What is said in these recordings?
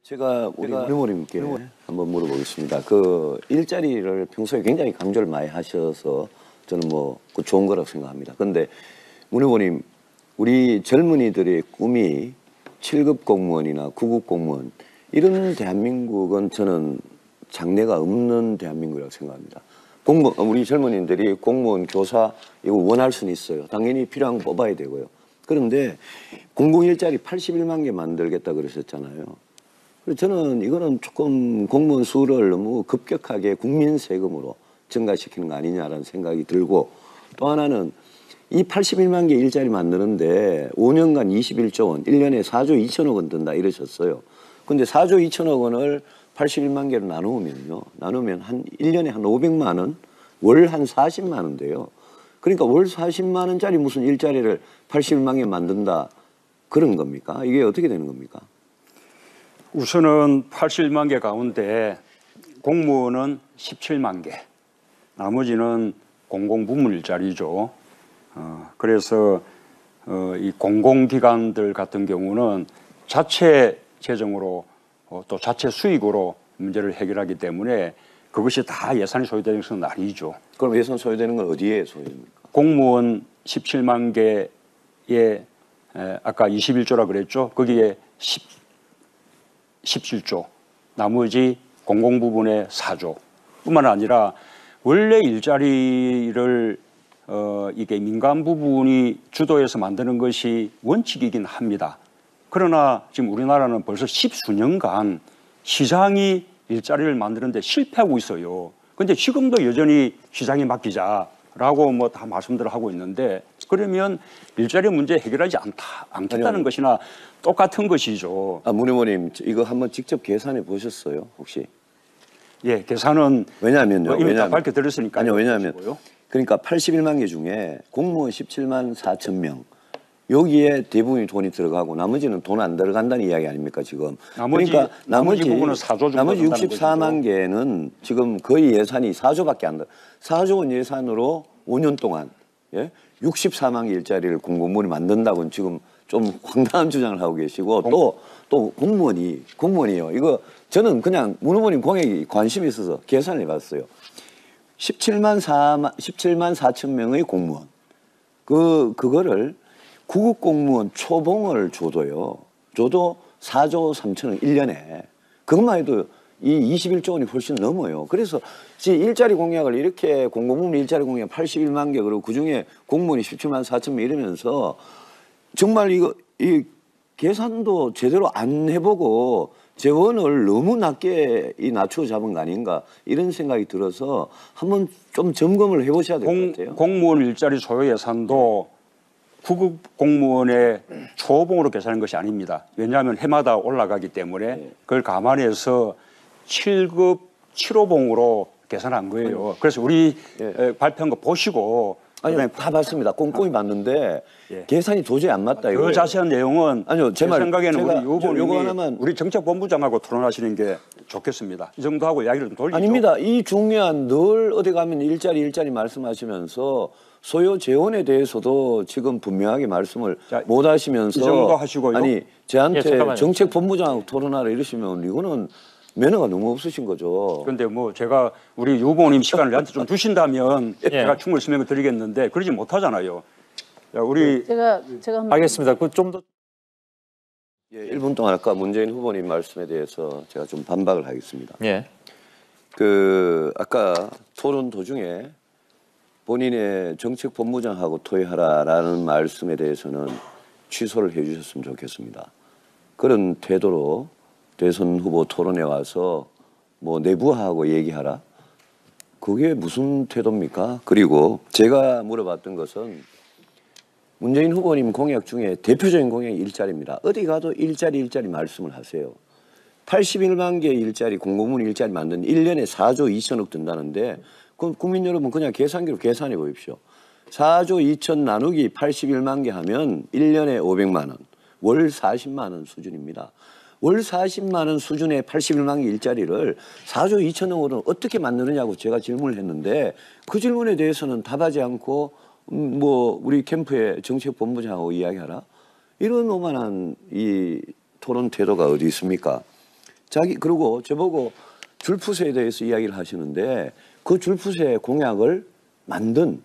제가 우리 무리모님께 한번 물어보겠습니다. 그 일자리를 평소에 굉장히 강조를 많이 하셔서 저는 그 좋은 거라고 생각합니다. 그런데 무리모님, 우리 젊은이들의 꿈이 7급 공무원이나 9급 공무원 이런 대한민국은 저는 장래가 없는 대한민국이라고 생각합니다. 우리 젊은이들이 공무원, 교사 이거 원할 수는 있어요. 당연히 필요한 거 뽑아야 되고요. 그런데 공공 일자리 81만 개 만들겠다 그러셨잖아요. 그래서 저는 이거는 조금 공무원 수를 너무 급격하게 국민 세금으로 증가시키는 거 아니냐라는 생각이 들고, 또 하나는 이 81만 개 일자리 만드는데 5년간 21조 원, 1년에 4조 2천억 원 든다 이러셨어요. 근데 4조 2천억 원을 81만 개로 나누면 한 1년에 한 500만 원, 월 한 40만 원 돼요. 그러니까 월 40만 원짜리 무슨 일자리를 81만 개 만든다 그런 겁니까? 이게 어떻게 되는 겁니까? 우선은 81만 개 가운데 공무원은 17만 개, 나머지는 공공부문 일자리죠. 그래서 이 공공기관들 같은 경우는 자체 재정으로 또 자체 수익으로 문제를 해결하기 때문에 그것이 다 예산이 소요되는 것은 아니죠. 그럼 예산 소요되는 건 어디에 소요됩니까? 공무원 17만 개에 아까 21조라 그랬죠. 거기에 17조, 나머지 공공부문의 4조 뿐만 아니라 원래 일자리를 이게 민간 부분이 주도해서 만드는 것이 원칙이긴 합니다. 그러나 지금 우리나라는 벌써 10수년간 시장이 일자리를 만드는 데 실패하고 있어요. 근데 지금도 여전히 시장에 맡기자라고 다 말씀들을 하고 있는데, 그러면 일자리 문제 해결하지 않겠다는 것이나 똑같은 것이죠. 무리모님, 이거 한번 직접 계산해 보셨어요, 혹시? 예, 계산은 왜냐하면요. 이미 다 밝혀드렸으니까요. 아니요, 왜냐하면 그러니까 81만 개 중에 공무원 17만 4천 명, 여기에 대부분이 돈이 들어가고 나머지는 돈 안 들어간다는 이야기 아닙니까 지금? 그러니까 나머지 부분은 4조 정도, 나머지 64만 개는 지금 거의 예산이 4조밖에 안 돼. 4조 원 예산으로 5년 동안 64만 개 일자리를 공무원이 만든다고는 지금 좀 황당한 주장을 하고 계시고, 또 공무원이요. 이거 저는 그냥 문후보님 공약이 관심이 있어서 계산을 해봤어요. 17만 4천 명의 공무원, 그거를 9급 공무원 초봉을 줘도 4조 3천억 1년에, 그것만 해도 이 21조 원이 훨씬 넘어요. 그래서 일자리 공약을 이렇게 공공부문 일자리 공약 81만 개, 그리고 그중에 공무원이 17만 4천 명 이러면서 정말 이 계산도 제대로 안 해보고 재원을 너무 낮게 낮추어 잡은 거 아닌가 이런 생각이 들어서 한번 좀 점검을 해보셔야 될 것 같아요. 공무원 일자리 소요 예산도 9급 공무원의 초봉으로 계산한 것이 아닙니다. 왜냐하면 해마다 올라가기 때문에 그걸 감안해서 7급 7호봉으로 계산한 거예요. 그래서 우리 발표한 거 보시고. 아니요, 다 봤습니다. 꼼꼼히 봤는데 계산이 도저히 안 맞다. 그 자세한 내용은 아니요, 제 생각에는 우리 요거 우리 정책본부장하고 토론하시는 게 좋겠습니다. 이 정도 하고 이야기를 좀 돌리죠. 아닙니다. 이 중요한, 늘 어디 가면 일자리 말씀하시면서 소요 재원에 대해서도 지금 분명하게 말씀을 못 하시면서, 이 정도 하시고요. 아니 저한테 정책본부장하고 토론하라 이러시면 이거는 매너가 너무 없으신 거죠. 그런데 제가 우리 유 후보님 시간을 저한테 좀 주신다면 제가 충분히 설명을 드리겠는데 그러지 못하잖아요. 우리 제가 알겠습니다. 그 좀 더 1분 동안 아까 문재인 후보님 말씀에 대해서 제가 좀 반박을 하겠습니다. 아까 토론 도중에 본인의 정책본부장하고 토의하라라는 말씀에 대해서는 취소를 해 주셨으면 좋겠습니다. 그런 태도로 대선 후보 토론에 와서 내부하고 얘기하라? 그게 무슨 태도입니까? 그리고 제가 물어봤던 것은 문재인 후보님 공약 중에 대표적인 공약이 일자리입니다. 어디 가도 일자리 말씀을 하세요. 81만 개 일자리, 공공부문 일자리 만드는 1년에 4조 2천억 든다는데, 그럼 국민 여러분 그냥 계산기로 계산해 보십시오. 4조 2천 나누기 81만 개 하면 1년에 500만 원, 월 40만 원 수준입니다. 월 40만 원 수준의 81만 개 일자리를 4조 2천억으로 어떻게 만드느냐고 제가 질문을 했는데, 그 질문에 대해서는 답하지 않고 우리 캠프의 정책본부장하고 이야기하라? 이런 오만한 이 토론 태도가 어디 있습니까? 그리고 저보고 줄푸세에 대해서 이야기를 하시는데 그 줄푸세 공약을 만든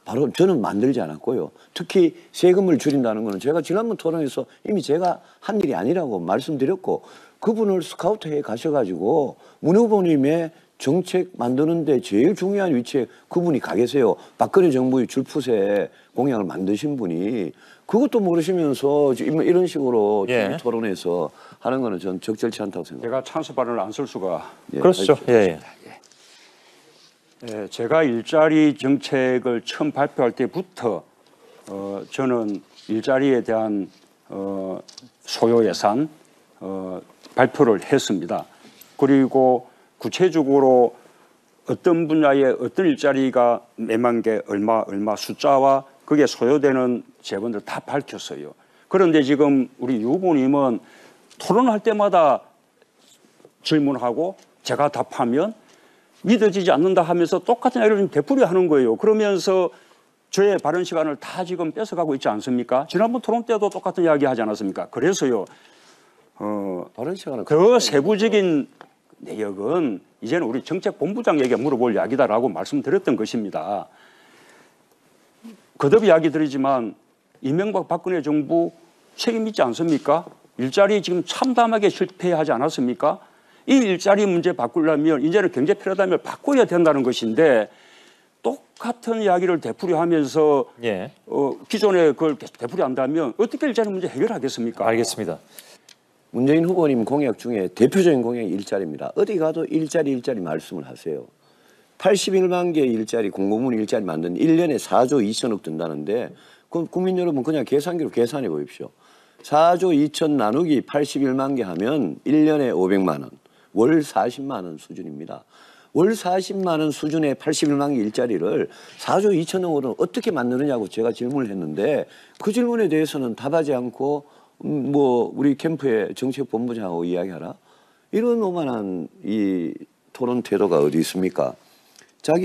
바로 저는 만들지 않았고요. 특히 세금을 줄인다는 거는 제가 지난번 토론에서 이미 제가 한 일이 아니라고 말씀드렸고 그분을 스카우트해 가셔가지고 문 후보님의 정책 만드는데 제일 중요한 위치에 그분이 가 계세요. 박근혜 정부의 줄푸세 공약을 만드신 분이 그것도 모르시면서 지금 이런 식으로 예. 토론에서 하는 거는 전 적절치 않다고 생각합니다. 제가 찬스 발언을 안 쓸 수가. 예, 그렇죠. 하십시오. 예, 예. 예, 제가 일자리 정책을 처음 발표할 때부터 저는 일자리에 대한 소요 예산 발표를 했습니다. 그리고 구체적으로 어떤 분야에 어떤 일자리가 몇만 개 얼마 숫자와 그게 소요되는 재원들 다 밝혔어요. 그런데 지금 우리 유 후보님은 토론할 때마다 질문하고 제가 답하면 믿어지지 않는다 하면서 똑같은 이야기를 좀 되풀이하는 거예요. 그러면서 저의 발언 시간을 다 지금 뺏어가고 있지 않습니까? 지난번 토론 때도 똑같은 이야기 하지 않았습니까? 그래서요. 다른 시간은 더 세부적인 내역은 이제는 우리 정책본부장에게 물어볼 이야기다라고 말씀드렸던 것입니다. 거듭 이야기 드리지만 이명박 박근혜 정부 책임 있지 않습니까? 일자리 지금 참담하게 실패하지 않았습니까? 이 일자리 문제 바꾸려면 이제는 경제 패러다임을 바꿔야 된다는 것인데 똑같은 이야기를 되풀이하면서 예. 기존에 그걸 계속 되풀이한다면 어떻게 일자리 문제 해결하겠습니까? 알겠습니다. 문재인 후보님 공약 중에 대표적인 공약이 일자리입니다. 어디 가도 일자리 말씀을 하세요. 81만 개의 일자리, 공공문 일자리 만든 1년에 4조 2천억 든다는데 그럼 국민 여러분 그냥 계산기로 계산해 보십시오. 4조 2천 나누기 81만 개 하면 1년에 500만 원, 월 40만 원 수준입니다. 월 40만 원 수준의 81만 개 일자리를 4조 2천억으로 어떻게 만드느냐고 제가 질문을 했는데 그 질문에 대해서는 답하지 않고 뭐 우리 캠프의 정책본부장하고 이야기하라 이런 오만한 이 토론 태도가 어디 있습니까?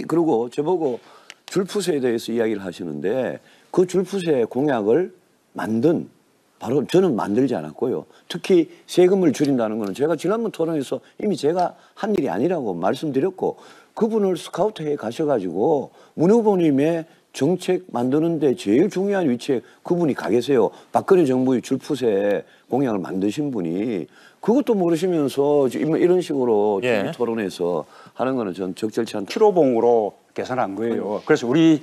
그리고 저보고 줄푸세에 대해서 이야기를 하시는데 그 줄푸세 공약을 만든 바로 저는 만들지 않았고요. 특히 세금을 줄인다는 거는 제가 지난번 토론에서 이미 제가 한 일이 아니라고 말씀드렸고 그분을 스카우트해 가셔가지고 문 후보님의 정책 만드는데 제일 중요한 위치에 그분이 가 계세요. 박근혜 정부의 줄푸세 공약을 만드신 분이 그것도 모르시면서 지금 이런 식으로 예. 토론에서 하는 거는 전 적절치 않다. 키로봉으로 계산한 거예요. 그래서 우리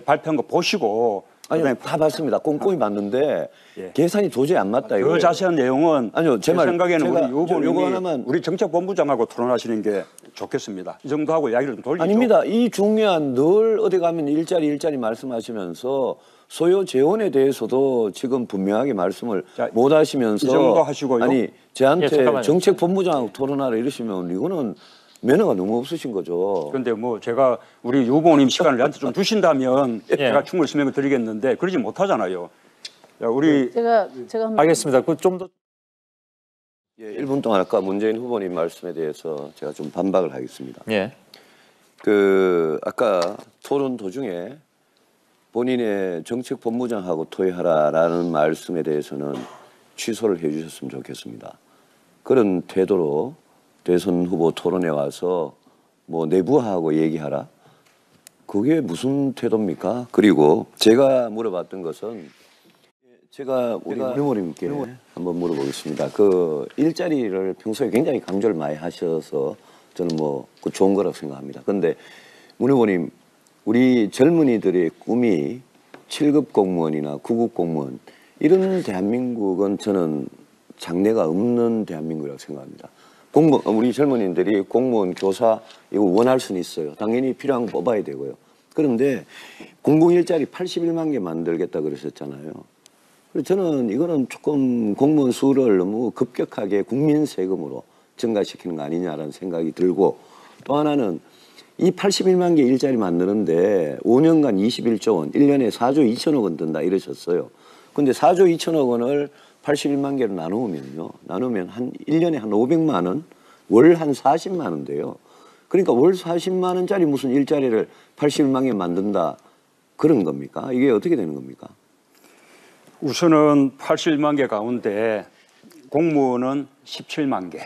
발표한 거 보시고 아니요, 다 봤습니다. 꼼꼼히 봤는데 예. 계산이 도저히 안 맞다. 더 이거예요. 자세한 내용은 아니요, 제 생각에는 제가 우리 후보님이 요거 하나만 우리 정책본부장하고 토론하시는 게 좋겠습니다. 이 정도 하고 이야기를 좀 돌리죠. 아닙니다. 이 중요한 늘 어디 가면 일자리 말씀하시면서 소요 재원에 대해서도 지금 분명하게 말씀을 못 하시면서 이 정도 하시고요. 아니 저한테 잠깐만요. 정책본부장하고 토론하라 이러시면 이거는 매너가 너무 없으신 거죠. 그런데 뭐 제가 우리 유 후보님 시간을 저한테 좀 주신다면 제가 충분히 설명을 드리겠는데 그러지 못하잖아요. 자, 우리 제가 한번 알겠습니다. 그 좀 더 예, 1분 동안 아까 문재인 후보님 말씀에 대해서 제가 좀 반박을 하겠습니다. 예. 아까 토론 도중에 본인의 정책본부장하고 토의하라라는 말씀에 대해서는 취소를 해 주셨으면 좋겠습니다. 그런 태도로 대선 후보 토론에 와서 뭐 내부하고 얘기하라? 그게 무슨 태도입니까? 그리고 제가 물어봤던 것은 제가 우리 후보님께 한번 물어보겠습니다. 그 일자리를 평소에 굉장히 강조를 많이 하셔서 저는 뭐 그 좋은 거라고 생각합니다. 그런데 문 후보님, 우리 젊은이들의 꿈이 7급 공무원이나 9급 공무원 이런 대한민국은 저는 장래가 없는 대한민국이라고 생각합니다. 우리 젊은이들이 공무원, 교사 이거 원할 수는 있어요. 당연히 필요한 거 뽑아야 되고요. 그런데 공공 일자리 81만 개 만들겠다 그러셨잖아요. 그래서 저는 이거는 조금 공무원 수를 너무 급격하게 국민 세금으로 증가시키는 거 아니냐라는 생각이 들고 또 하나는 이 81만 개 일자리 만드는데 5년간 21조 원, 1년에 4조 2천억 원 든다 이러셨어요. 근데 4조 2천억 원을 81만 개로 나누면 한 1년에 한 500만 원, 월 한 40만 원 돼요. 그러니까 월 40만 원짜리 무슨 일자리를 81만 개 만든다 그런 겁니까? 이게 어떻게 되는 겁니까? 우선은 81만 개 가운데 공무원은 17만 개,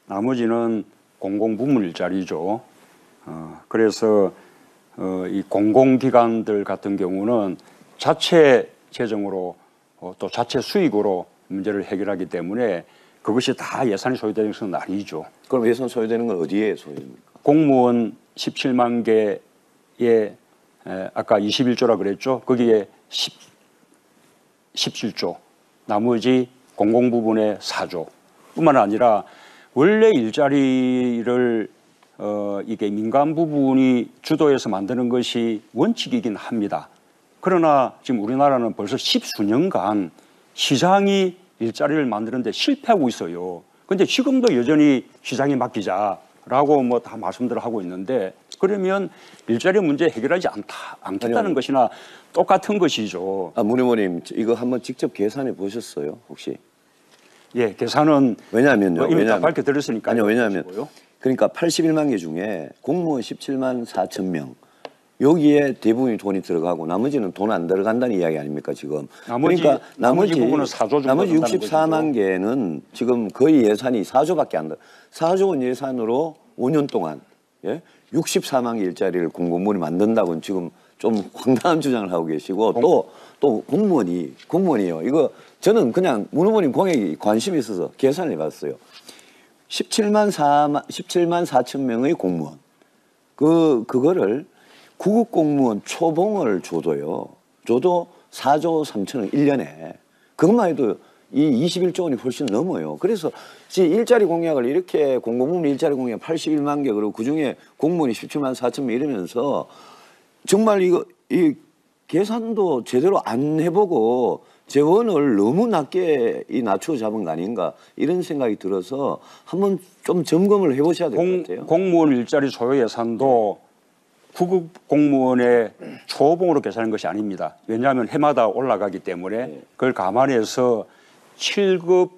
나머지는 공공부문 일자리죠. 그래서 이 공공기관들 같은 경우는 자체 재정으로 또 자체 수익으로 문제를 해결하기 때문에 그것이 다 예산이 소요되는 것은 아니죠. 그럼 예산 소요되는 건 어디에 소요됩니까? 공무원 17만 개에 아까 21조라 그랬죠. 거기에 17조, 나머지 공공부문의 4조 뿐만 아니라 원래 일자리를 이게 민간 부분이 주도해서 만드는 것이 원칙이긴 합니다. 그러나 지금 우리나라는 벌써 10수년간 시장이 일자리를 만드는데 실패하고 있어요. 그런데 지금도 여전히 시장에 맡기자라고 뭐 다 말씀들을 하고 있는데 그러면 일자리 문제 해결하지 않겠다는 아니요. 것이나 똑같은 것이죠. 문 의원님 이거 한번 직접 계산해 보셨어요 혹시? 예, 계산은 왜냐하면요. 이미 다 밝혀드렸으니까요. 아니요, 왜냐하면 보시고요. 그러니까 81만 개 중에 공무원 17만 4천 명 여기에 대부분이 돈이 들어가고 나머지는 돈 안 들어간다는 이야기 아닙니까 지금? 나머지 부분은 4조 정도 나머지 들어간다는 64만 개는 지금 거의 예산이 4조밖에 안 돼. 4조 원 예산으로 5년 동안 64만 개 일자리를 공무원이 만든다고는 지금 좀 황당한 주장을 하고 계시고 또 공무원이요. 이거 저는 그냥 문 후보님 공약이 관심이 있어서 계산을 해봤어요. 17만 4천 명의 공무원. 그거를 구급 공무원 초봉을 줘도 4조 3천원 1년에. 그것만 해도 이 21조 원이 훨씬 넘어요. 그래서 일자리 공약을 이렇게 공공부문 일자리 공약 81만 개 그리고 그중에 공무원이 17만 4천 명 이러면서 정말 이 계산도 제대로 안 해보고 재원을 너무 낮게 낮추어 잡은 거 아닌가 이런 생각이 들어서 한번 좀 점검을 해보셔야 될 것 같아요. 공무원 일자리 소요 예산도 구급 공무원의 초봉으로 계산한 것이 아닙니다. 왜냐하면 해마다 올라가기 때문에 그걸 감안해서 7급